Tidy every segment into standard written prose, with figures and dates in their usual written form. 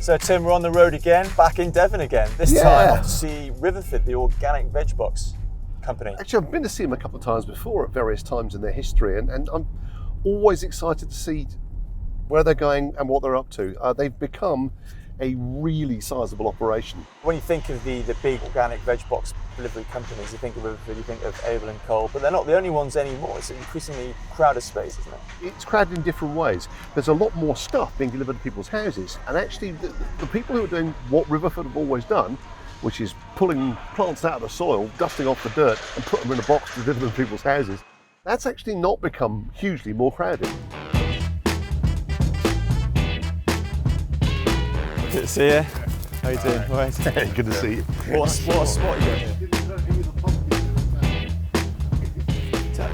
So Tim, we're on the road again, back in Devon again. This time off to see Riverford, the organic veg box company. Actually, I've been to see them a couple of times before at various times in their history, and I'm always excited to see where they're going and what they're up to. They've become a really sizable operation. When you think of the big organic veg box delivery companies, you think of Riverford, you think of Hayward and Cole, but they're not the only ones anymore. It's an increasingly crowded space, isn't it? It's crowded in different ways. There's a lot more stuff being delivered to people's houses, and actually the people who are doing what Riverford have always done, which is pulling plants out of the soil, dusting off the dirt and put them in a box to deliver them to people's houses, that's actually not become hugely more crowded. Good to see you. How are you doing? All right. Good to see you. What a spot you got here.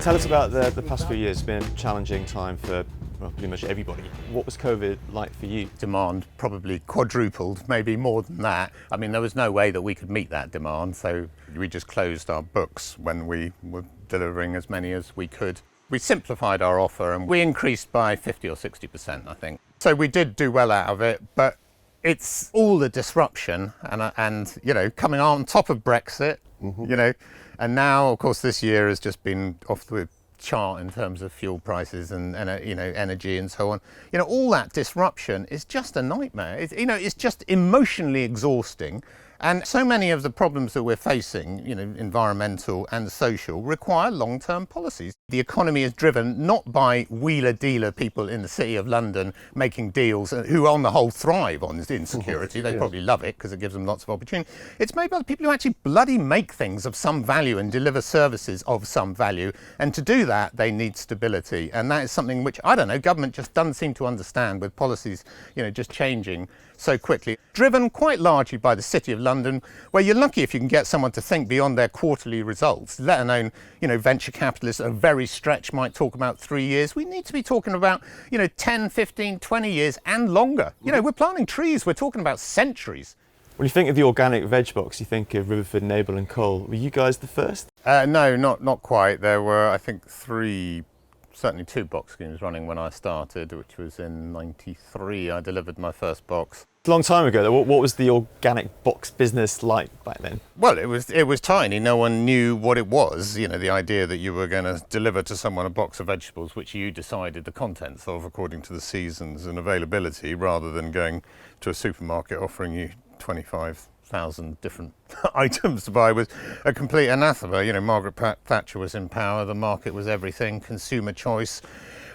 Tell us about the past few years. It's been a challenging time for pretty much everybody. What was COVID like for you? Demand probably quadrupled, maybe more than that. I mean, there was no way that we could meet that demand, so we just closed our books when we were delivering as many as we could. We simplified our offer and we increased by 50 or 60%, I think. So we did do well out of it, but it's all the disruption and you know, coming on top of Brexit, you know, and now, of course, this year has just been off the chart in terms of fuel prices and you know, energy and so on. You know, all that disruption is just a nightmare. You know, it's just emotionally exhausting. And so many of the problems that we're facing, you know, environmental and social, require long-term policies. The economy is driven not by wheeler-dealer people in the City of London making deals, who on the whole thrive on insecurity. They probably love it because it gives them lots of opportunity. It's made by the people who actually bloody make things of some value and deliver services of some value. And to do that, they need stability. And that is something which, I don't know, government just doesn't seem to understand, with policies, you know, just changing so quickly. Driven quite largely by the City of London, where you're lucky if you can get someone to think beyond their quarterly results, let alone, you know, venture capitalists at a very stretch might talk about 3 years. We need to be talking about, you know, 10, 15, 20 years and longer. You know, we're planting trees, we're talking about centuries. When you think of the organic veg box, you think of Riverford, Hayward and Cole. Were you guys the first? No, not quite. There were, I think, certainly two box schemes running when I started, which was in '93. I delivered my first box. It's a long time ago, though. What was the organic box business like back then? Well, it was tiny. No one knew what it was. You know, the idea that you were going to deliver to someone a box of vegetables, which you decided the contents of according to the seasons and availability, rather than going to a supermarket offering you 25,000 different items to buy, was a complete anathema. You know, Margaret Thatcher was in power, the market was everything, consumer choice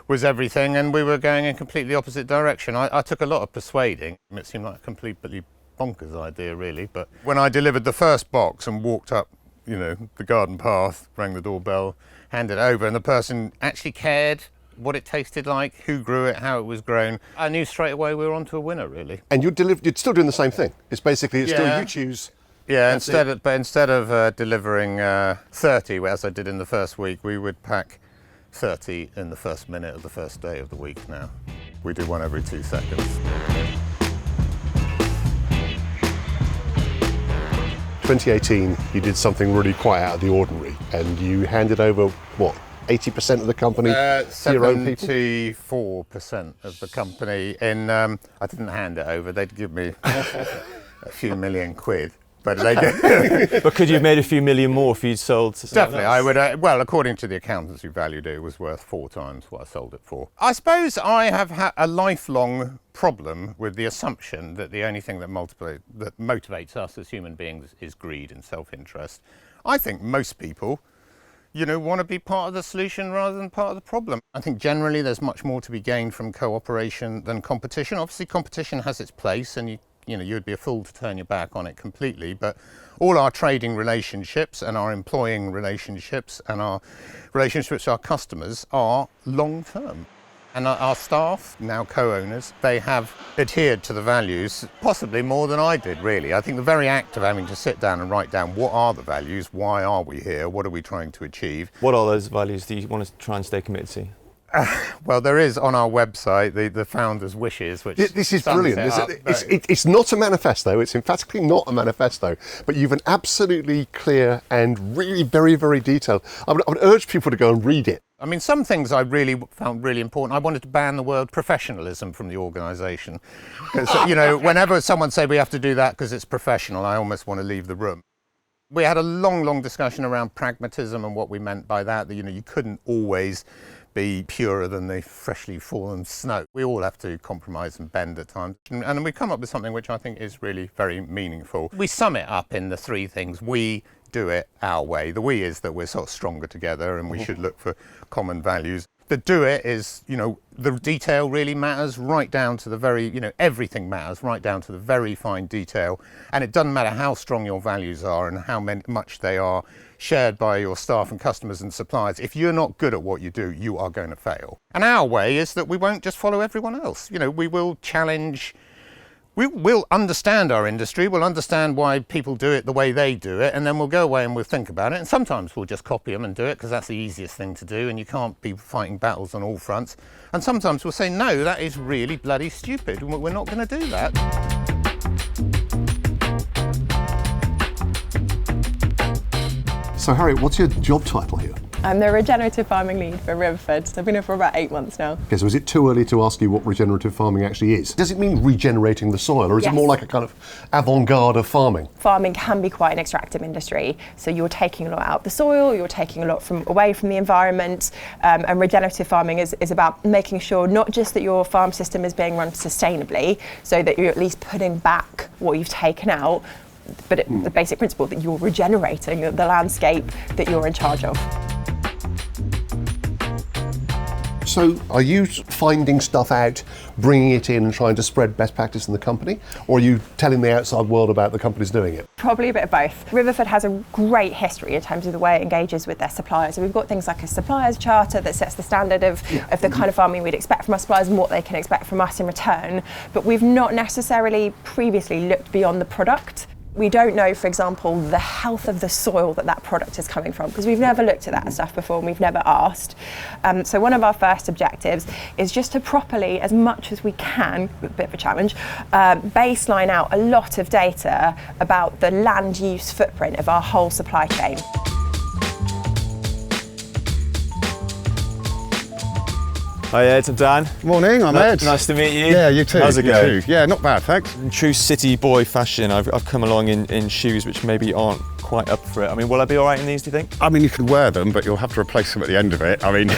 was everything, and we were going in completely opposite direction. I took a lot of persuading. It seemed like a completely bonkers idea, really, but when I delivered the first box and walked up, you know, the garden path, rang the doorbell, handed it over, and the person actually cared what it tasted like, who grew it, how it was grown, I knew straight away we were onto a winner, really. And you're still doing the same thing. It's basically, still you choose. Yeah, instead of delivering 30, as I did in the first week, we would pack 30 in the first minute of the first day of the week now. We do one every 2 seconds. 2018, you did something really quite out of the ordinary, and you handed over, what, 80% of the company to your own people? 74% of the company. I didn't hand it over, they'd give me a few million quid. But they did. But could you have made a few million more if you'd sold to someone Definitely, else? I would. Well, according to the accountants who valued it, it was worth 4 times what I sold it for. I suppose I have had a lifelong problem with the assumption that the only thing that motivates us as human beings is greed and self-interest. I think most people, you know, want to be part of the solution rather than part of the problem. I think generally there's much more to be gained from cooperation than competition. Obviously, competition has its place, and you know, you'd be a fool to turn your back on it completely, but all our trading relationships and our employing relationships and our relationships with our customers are long-term. And our staff, now co-owners, they have adhered to the values possibly more than I did, really. I think the very act of having to sit down and write down what are the values, why are we here, what are we trying to achieve. What are those values that you want to try and stay committed to? Well, there is on our website the founder's wishes, which this is brilliant. It's not a manifesto. It's emphatically not a manifesto, but you've an absolutely clear and really very, very detailed. I would urge people to go and read it. I mean, some things I really found really important. I wanted to ban the word professionalism from the organisation. Because, you know, whenever someone said we have to do that because it's professional, I almost want to leave the room. We had a long discussion around pragmatism and what we meant by that. That, you know, you couldn't always be purer than the freshly fallen snow. We all have to compromise and bend at times. And we come up with something which I think is really very meaningful. We sum it up in the three things. We do it our way. The we is that we're sort of stronger together and we should look for common values. The do it is, you know, the detail really matters right down to the very, you know, everything matters right down to the very fine detail. And it doesn't matter how strong your values are and how much they are shared by your staff and customers and suppliers. If you're not good at what you do, you are going to fail. And our way is that we won't just follow everyone else. You know, we will challenge. We'll understand our industry, we'll understand why people do it the way they do it, and then we'll go away and we'll think about it. And sometimes we'll just copy them and do it because that's the easiest thing to do and you can't be fighting battles on all fronts. And sometimes we'll say, no, that is really bloody stupid. We're not going to do that. So Harriet, what's your job title here? I'm the regenerative farming lead for Riverford. So I've been here for about 8 months now. Okay, so is it too early to ask you what regenerative farming actually is? Does it mean regenerating the soil, or is it more like a kind of avant-garde of farming? Farming can be quite an extractive industry. So you're taking a lot out of the soil, you're taking a lot away from the environment, and regenerative farming is about making sure not just that your farm system is being run sustainably, so that you're at least putting back what you've taken out, but the basic principle that you're regenerating the landscape that you're in charge of. So are you finding stuff out, bringing it in and trying to spread best practice in the company? Or are you telling the outside world about the companies doing it? Probably a bit of both. Riverford has a great history in terms of the way it engages with their suppliers. So we've got things like a suppliers charter that sets the standard of the kind of farming we'd expect from our suppliers and what they can expect from us in return. But we've not necessarily previously looked beyond the product. We don't know, for example, the health of the soil that product is coming from, because we've never looked at that stuff before and we've never asked. So one of our first objectives is just to properly, as much as we can, a bit of a challenge, baseline out a lot of data about the land use footprint of our whole supply chain. Hi Ed, I'm Dan. Morning, I'm Ed. Nice to meet you. Yeah, you too. How's it going? Too. Yeah, not bad, thanks. In true city boy fashion, I've come along in shoes which maybe aren't quite up for it. I mean, will I be all right in these, do you think? I mean, you can wear them, but you'll have to replace them at the end of it. I mean...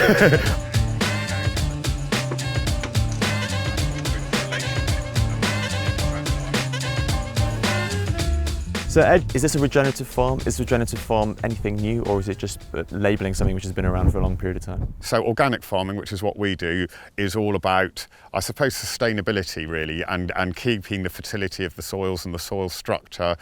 So Ed, is this a regenerative farm? Is regenerative farm anything new, or is it just labelling something which has been around for a long period of time? So organic farming, which is what we do, is all about, I suppose, sustainability really, and keeping the fertility of the soils and the soil structure,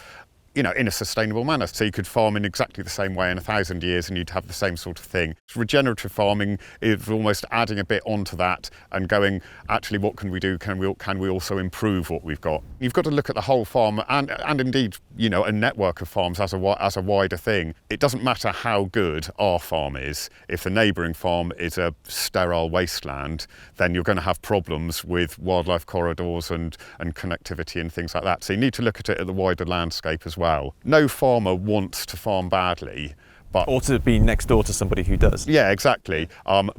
you know, in a sustainable manner. So you could farm in exactly the same way in 1,000 years and you'd have the same sort of thing. Regenerative farming is almost adding a bit onto that and going, actually, what can we do? Can we also improve what we've got? You've got to look at the whole farm and indeed, you know, a network of farms as a wider thing. It doesn't matter how good our farm is. If the neighbouring farm is a sterile wasteland, then you're going to have problems with wildlife corridors and connectivity and things like that. So you need to look at it at the wider landscape as well. No farmer wants to farm badly, but or to be next door to somebody who does. Yeah, exactly.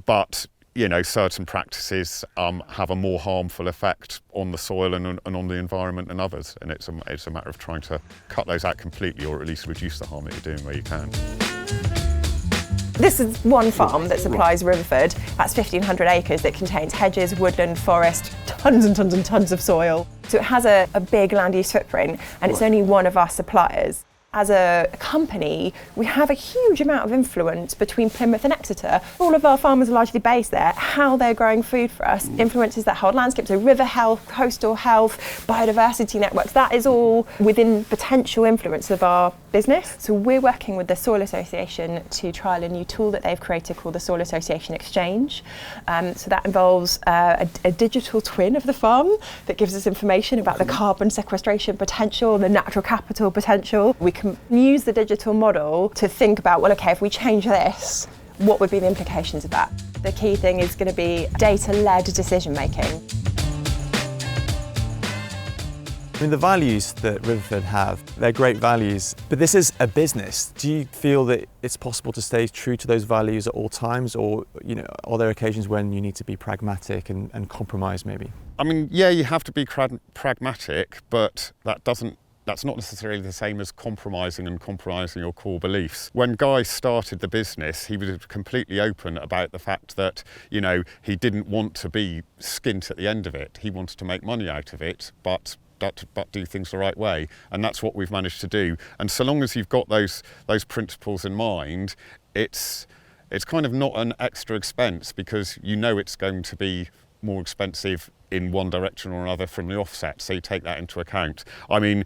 But you know, certain practices have a more harmful effect on the soil and on the environment than others, and it's a matter of trying to cut those out completely, or at least reduce the harm that you're doing where you can. This is one farm that supplies Riverford. That's 1,500 acres that contains hedges, woodland, forest, tons and tons and tons of soil. So it has a big land use footprint, and it's only one of our suppliers. As a company, we have a huge amount of influence between Plymouth and Exeter. All of our farmers are largely based there. How they're growing food for us influences that whole landscape. So river health, coastal health, biodiversity networks, that is all within potential influence of our business. So we're working with the Soil Association to trial a new tool that they've created called the Soil Association Exchange. So that involves a digital twin of the farm that gives us information about the carbon sequestration potential, the natural capital potential. We can use the digital model to think about, well, okay, if we change this, what would be the implications of that? The key thing is going to be data-led decision making. I mean, the values that Riverford have, they're great values, but this is a business. Do you feel that it's possible to stay true to those values at all times, or, you know, are there occasions when you need to be pragmatic and compromise maybe? I mean, yeah, you have to be pragmatic, but that's not necessarily the same as compromising your core beliefs. When Guy started the business, he was completely open about the fact that, you know, he didn't want to be skint at the end of it. He wanted to make money out of it, but do things the right way. And that's what we've managed to do. And so long as you've got those principles in mind, it's kind of not an extra expense, because you know it's going to be more expensive in one direction or another from the offset, so you take that into account. I mean,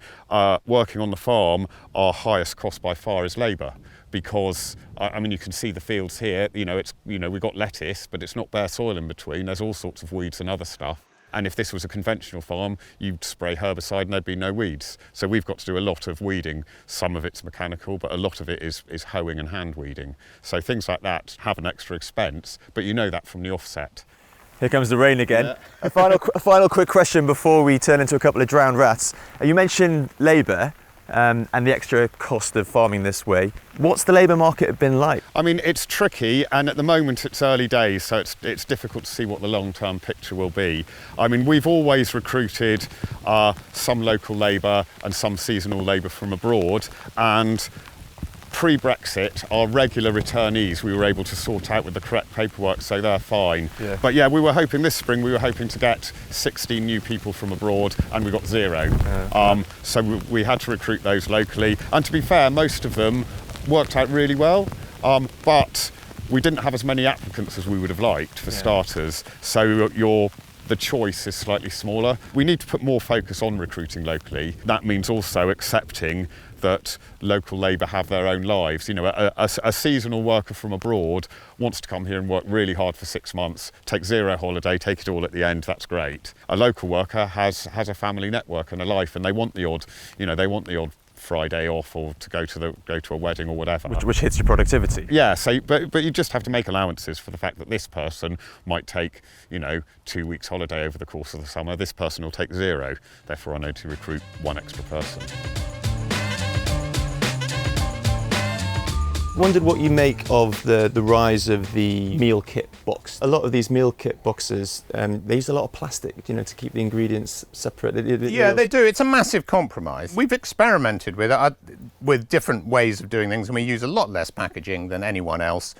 working on the farm, our highest cost by far is labour, because I mean, you can see the fields here. You know, we've got lettuce, but it's not bare soil in between. There's all sorts of weeds and other stuff. And if this was a conventional farm, you'd spray herbicide and there'd be no weeds. So we've got to do a lot of weeding. Some of it's mechanical, but a lot of it is hoeing and hand weeding. So things like that have an extra expense, but you know that from the offset. Here comes the rain again. Yeah. A final quick question before we turn into a couple of drowned rats. You mentioned labour and the extra cost of farming this way. What's the labour market been like? I mean, it's tricky, and at the moment it's early days, so it's difficult to see what the long-term picture will be. I mean, we've always recruited some local labour and some seasonal labour from abroad, and pre-Brexit, our regular returnees we were able to sort out with the correct paperwork, so they're fine. Yeah. But yeah, we were hoping this spring, we were hoping to get 16 new people from abroad, and we got 0. So we had to recruit those locally, and to be fair, most of them worked out really well, but we didn't have as many applicants as we would have liked, for starters, so the choice is slightly smaller. We need to put more focus on recruiting locally. That means also accepting that local labour have their own lives. You know, a seasonal worker from abroad wants to come here and work really hard for 6 months, take 0 holiday, take it all at the end, that's great. A local worker has a family network and a life, and they want the odd Friday off, or to go to a wedding or whatever. Which hits your productivity. Yeah, so but you just have to make allowances for the fact that this person might take, 2 weeks holiday over the course of the summer. This person will take 0. Therefore, I need to recruit 1 extra person. Wondered what you make of the rise of the meal kit box. A lot of these meal kit boxes, they use a lot of plastic, to keep the ingredients separate. Yeah, they do. It's a massive compromise. We've experimented with different ways of doing things, and we use a lot less packaging than anyone else.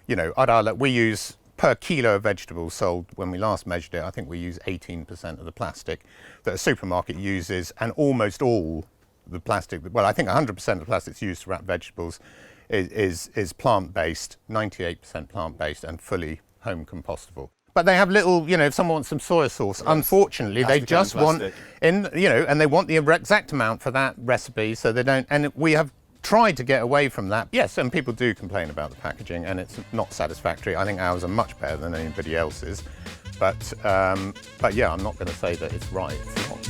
We use, per kilo of vegetables sold, when we last measured it, I think we use 18% of the plastic that a supermarket uses, and almost all the plastic, well, I think 100% of the plastics used to wrap vegetables is plant-based, 98% plant-based, and fully home compostable. But they have little, if someone wants some soy sauce, yes, unfortunately, they just want, and they want the exact amount for that recipe, so they don't, and we have tried to get away from that. Yes, and people do complain about the packaging, and it's not satisfactory. I think ours are much better than anybody else's. But yeah, I'm not going to say that it's right. It's not.